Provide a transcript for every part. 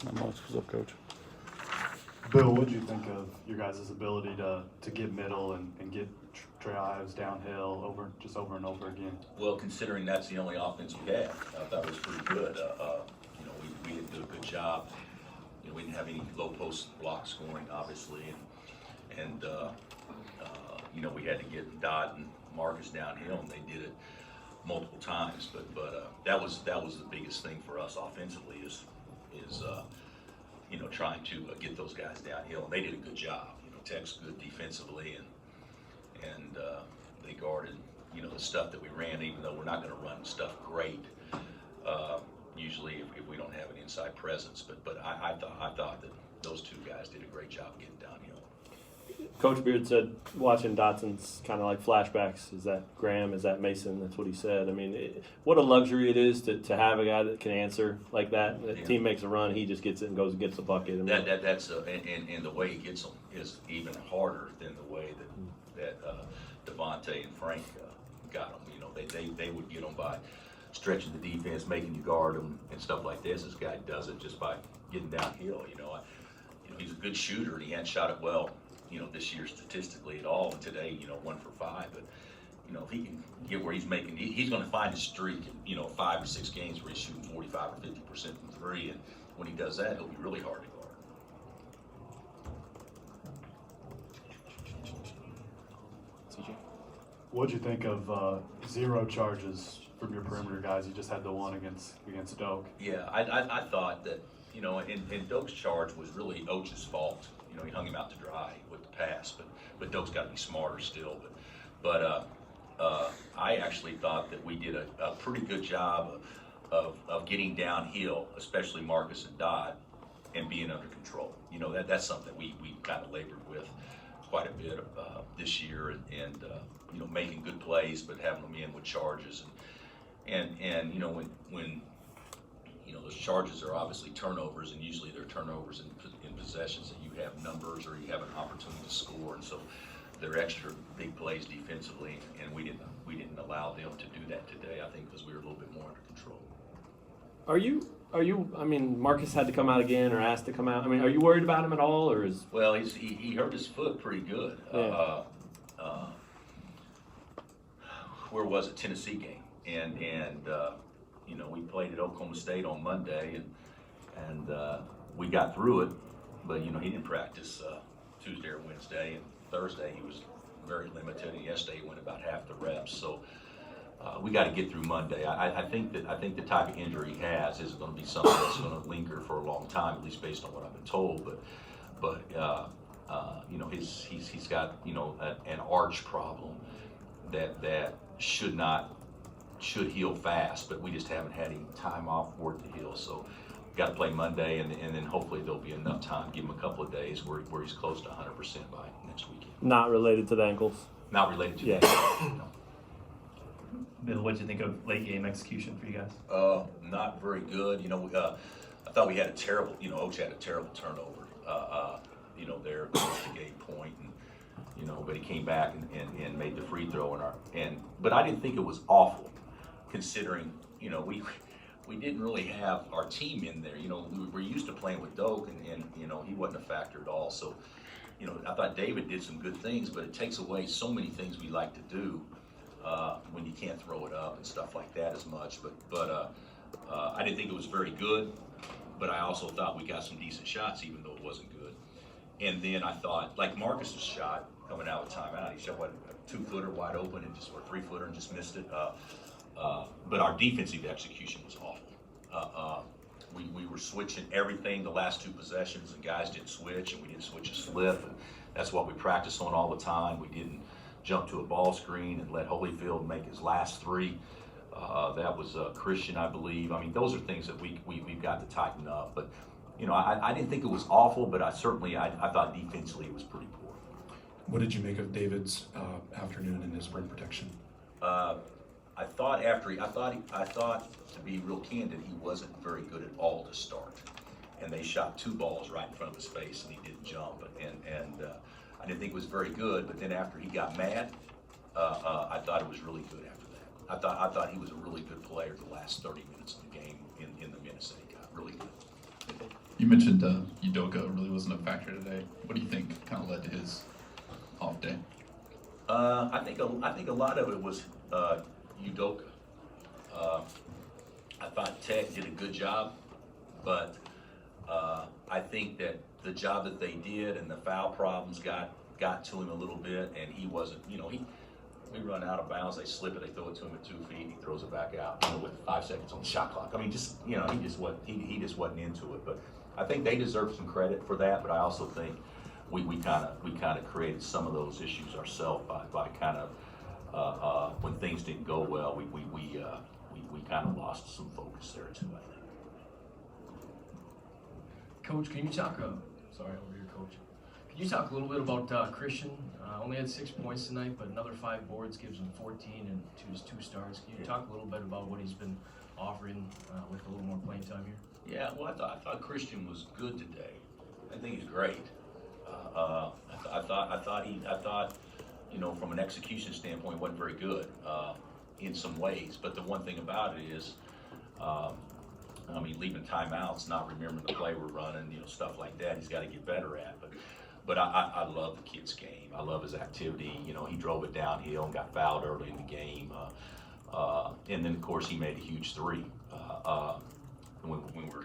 Not much. What's up, Coach? Bill, what do you think of your guys' ability to get middle and get drives downhill over and over again? Well, considering that's the only offense we had, I thought it was pretty good. We didn't do a good job. We didn't have any low post block scoring, obviously, and we had to get Dodd and Marcus downhill, and they did it multiple times. But that was the biggest thing for us offensively is trying to get those guys downhill, and they did a good job. Tech's good defensively, and they guarded the stuff that we ran, even though we're not going to run stuff great. Usually, if we don't have an inside presence, but I thought that those two guys did a great job getting downhill. Coach Beard said watching Dotson's kind of like flashbacks. Is that Graham? Is that Mason? That's what he said. I mean, what a luxury it is to have a guy that can answer like that. The team makes a run, he just gets it and goes and gets the bucket. I mean, And the way he gets them is even harder than the way that Devontae and Frank got them. They would get them by stretching the defense, making you guard them, and stuff like this. This guy does it just by getting downhill. He's a good shooter, and he hadn't shot it well, this year statistically at all. And today, 1 for 5. But if he can get where he's making, he's going to find his streak in 5 or 6 games where he's shooting 45 or 50% from three. And when he does that, he'll be really hard to guard. What'd you think of 0 charges from your perimeter guys? You just had the one against Doak. Yeah, I thought that, and Doak's charge was really Och's fault. He hung him out to dry with the pass, but Doak's got to be smarter still. But I actually thought that we did a pretty good job of getting downhill, especially Marcus and Dodd, and being under control. That's something that we kind of labored with quite a bit this year, and making good plays, but having them in with charges, and when those charges are obviously turnovers, and usually they're turnovers in possessions that you have numbers or you have an opportunity to score, and so they're extra big plays defensively, and we didn't allow them to do that today. I think because we were a little bit more under control. Are you? I mean, Marcus had to come out again or asked to come out. I mean, are you worried about him at all, or is? Well, he hurt his foot pretty good. Yeah. Where was it? Tennessee game, and we played at Oklahoma State on Monday, and we got through it, but he didn't practice Tuesday or Wednesday, and Thursday he was very limited, and yesterday he went about half the reps. So we got to get through Monday. I think the type of injury he has is going to be something that's going to linger for a long time, at least based on what I've been told. But he's got an arch problem that should heal fast, but we just haven't had any time off for it to heal. So got to play Monday, and then hopefully there'll be enough time, give him a couple of days where he's close to 100% by next weekend. Not related to the ankles. Not related to Yeah. that. No. Bill, what did you think of late game execution for you guys? Not very good. I thought we had a terrible. Oach had a terrible turnover. There at the game point, and but he came back and made the free throw but I didn't think it was awful, considering we didn't really have our team in there. We were used to playing with Doak, and he wasn't a factor at all. So I thought David did some good things, but it takes away so many things we like to do when you can't throw it up and stuff like that as much. But I didn't think it was very good, but I also thought we got some decent shots, even though it wasn't good. And then I thought, like Marcus's shot coming out of timeout, he shot a 2-footer wide open and or 3-footer and just missed it. But our defensive execution was awful. We were switching everything the last 2 possessions, and guys didn't switch, and we didn't switch a slip, and that's what we practice on all the time. We didn't jump to a ball screen and let Holyfield make his last 3. That was Christian, I believe. I mean, those are things that we've got to tighten up. But I didn't think it was awful, but I thought defensively it was pretty poor. What did you make of David's afternoon in his rim protection? I thought, to be real candid, he wasn't very good at all to start. And they shot 2 balls right in front of his face, and he didn't jump. And I didn't think it was very good. But then after he got mad, I thought it was really good after that. I thought he was a really good player the last 30 minutes of the game in the minutes that he got. Really good. You mentioned Udoka really wasn't a factor today. What do you think kind of led to his off day? I think a lot of it was Udoka. I thought Tech did a good job, but I think that the job that they did and the foul problems got to him a little bit, and he wasn't. We run out of bounds, they slip it, they throw it to him at 2 feet, he throws it back out with 5 seconds on the shot clock. I mean, he just wasn't into it. But I think they deserve some credit for that. But I also think we kind of created some of those issues ourselves by kind of when things didn't go well, we kind of lost some focus there too, I think. Coach, can you talk? Sorry, over here, Coach. Can you talk a little bit about Christian? Only had 6 points tonight, but another 5 boards gives him 14 and his 2 stars. Can you talk a little bit about what he's been offering with a little more playing time here? Yeah, well, I thought Christian was good today. I think he's great. I thought from an execution standpoint, wasn't very good in some ways. But the one thing about it is, leaving timeouts, not remembering the play we're running, stuff like that, he's got to get better at. But I love the kid's game. I love his activity. He drove it downhill and got fouled early in the game. And then, of course, he made a huge 3 when we were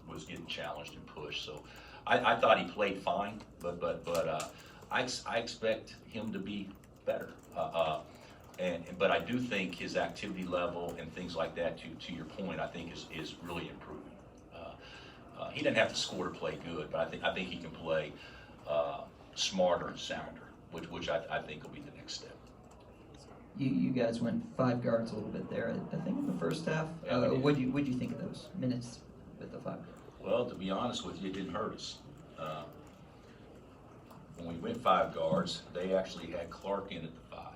was getting challenged and pushed. So I thought he played fine, but I expect him to be better. But I do think his activity level and things like that, to your point, I think is really improving. He doesn't have to score to play good, but I think he can play smarter and sounder, which I think will be the next step. You guys went 5 guards a little bit there, I think, in the first half. Yeah, What'd you think of those minutes with the 5? Well, to be honest with you, it didn't hurt us. When we went 5 guards, they actually had Clark in at the 5,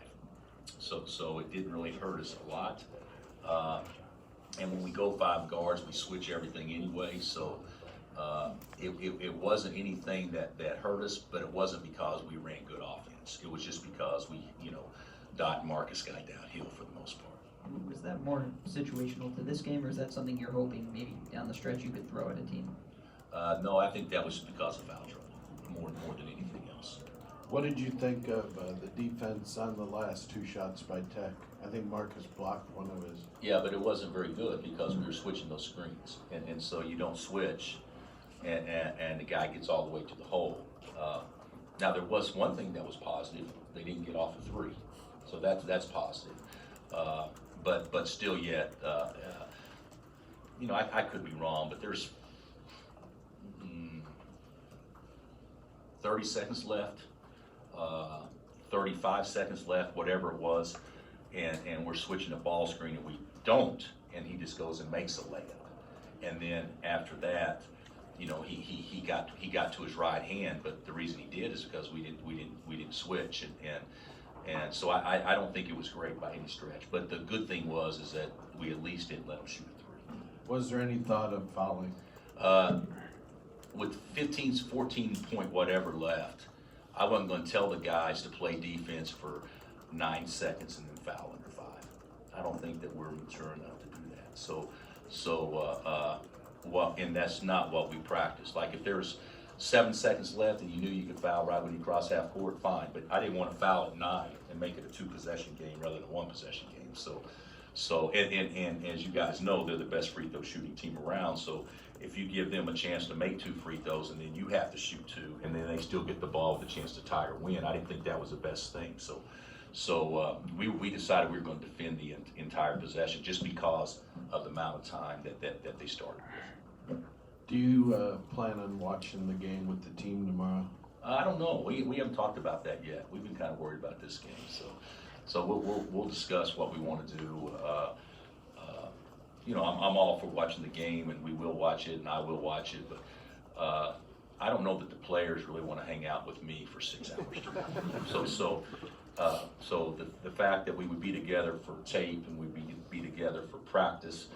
so it didn't really hurt us a lot. And when we go 5 guards, we switch everything anyway. So it wasn't anything that hurt us, but it wasn't because we ran good offense. It was just because we, Dot and Marcus got downhill for the most part. Was that more situational to this game, or is that something you're hoping maybe down the stretch you could throw at a team? No, I think that was because of foul trouble, more than anything else. What did you think of the defense on the last 2 shots by Tech? I think Marcus blocked one of his. Yeah, but it wasn't very good because we were switching those screens. And so you don't switch, and the guy gets all the way to the hole. Now, there was one thing that was positive. They didn't get off a 3. So that's positive. But still yet, I could be wrong, but there's 30 seconds left. 35 seconds left, whatever it was, and we're switching a ball screen and we don't, and he just goes and makes a layup. And then after that, he got to his right hand, but the reason he did is because we didn't switch, and so I don't think it was great by any stretch. But the good thing is that we at least didn't let him shoot a 3. Was there any thought of fouling? With 14 point whatever left, I wasn't going to tell the guys to play defense for 9 seconds and then foul under 5. I don't think that we're mature enough to do that. And that's not what we practice. Like if there's 7 seconds left and you knew you could foul right when you cross half court, fine. But I didn't want to foul at 9 and make it a 2-possession game rather than a 1-possession game. So and as you guys know, they're the best free throw shooting team around. So if you give them a chance to make 2 free throws and then you have to shoot 2 and then they still get the ball with a chance to tie or win, I didn't think that was the best thing. So we decided we were going to defend the entire possession just because of the amount of time that they started with. Do you plan on watching the game with the team tomorrow? I don't know. We haven't talked about that yet. We've been kind of worried about this game. So we'll discuss what we want to do. I'm all for watching the game, and we will watch it, and I will watch it. But I don't know that the players really want to hang out with me for 6 hours. So the fact that we would be together for tape and we'd be together for practice,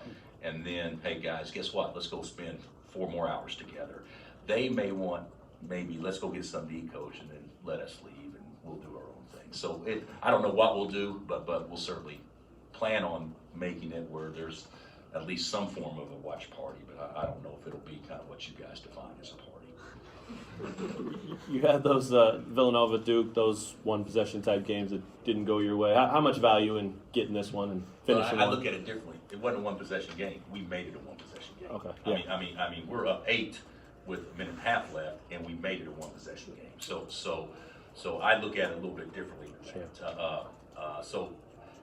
and then, hey guys, guess what? Let's go spend 4 more hours together. They may want, let's go get something to eat, coach, and then let us leave, and we'll do our own thing. So I don't know what we'll do, but we'll certainly plan on making it where there's at least some form of a watch party, but I don't know if it'll be kind of what you guys define as a party. You had those Villanova Duke, those one possession type games that didn't go your way. How much value in getting this one and finishing I one? look at it differently. It wasn't a one possession game. We made it a one possession game. Okay, I mean, we're up 8 with a minute and a half left, and we made it a one possession game. So I look at it a little bit differently than that. So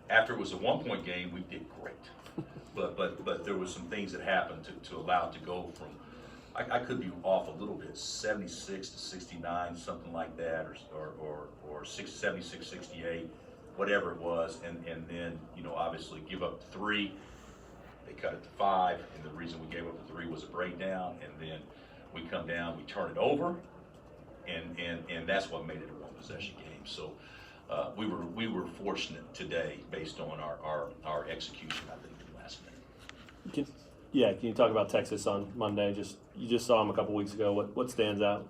after it was a 1-point game, we did great. But there was some things that happened to allow it to go from, I could be off a little bit, 76 to 69, something like that, or 76, 68, whatever it was, and then, you know, obviously give up 3, they cut it to 5, and the reason we gave up the 3 was a breakdown, and then we come down, we turn it over, and that's what made it a one possession game. So we were fortunate today based on our execution, I think, in the last minute. Can you talk about Texas on Monday? You just saw them a couple weeks ago. What stands out?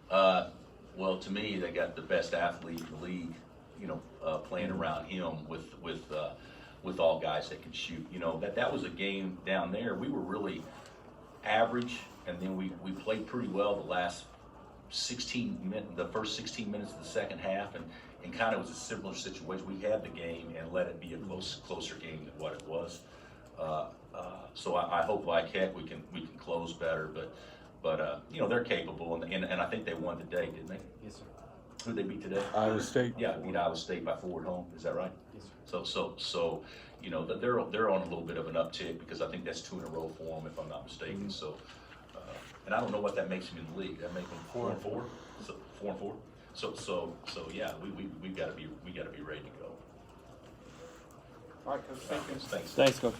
Well, to me, they got the best athlete in the league, you know, playing around him with all guys that can shoot. You know, that was a game down there. We were really average, and then we played pretty well the last 16 minutes, the first 16 minutes of the second half, and kind of was a similar situation. We had the game and let it be a closer game than what it was. So I hope like heck we can close better, but you know, they're capable, and I think they won today, didn't they? Yes, sir. Who'd they beat today? Iowa State. Yeah, beat Iowa State by 4 at home. Is that right? Yes, sir. So you know, they're on a little bit of an uptick because I think that's 2 in a row for them, if I'm not mistaken. Mm-hmm. So, and I don't know what that makes them in the league. That make them 4-4. So 4-4. So yeah, we got to be ready to go. All right, Coach. Thank you. Thanks. Thanks, Coach.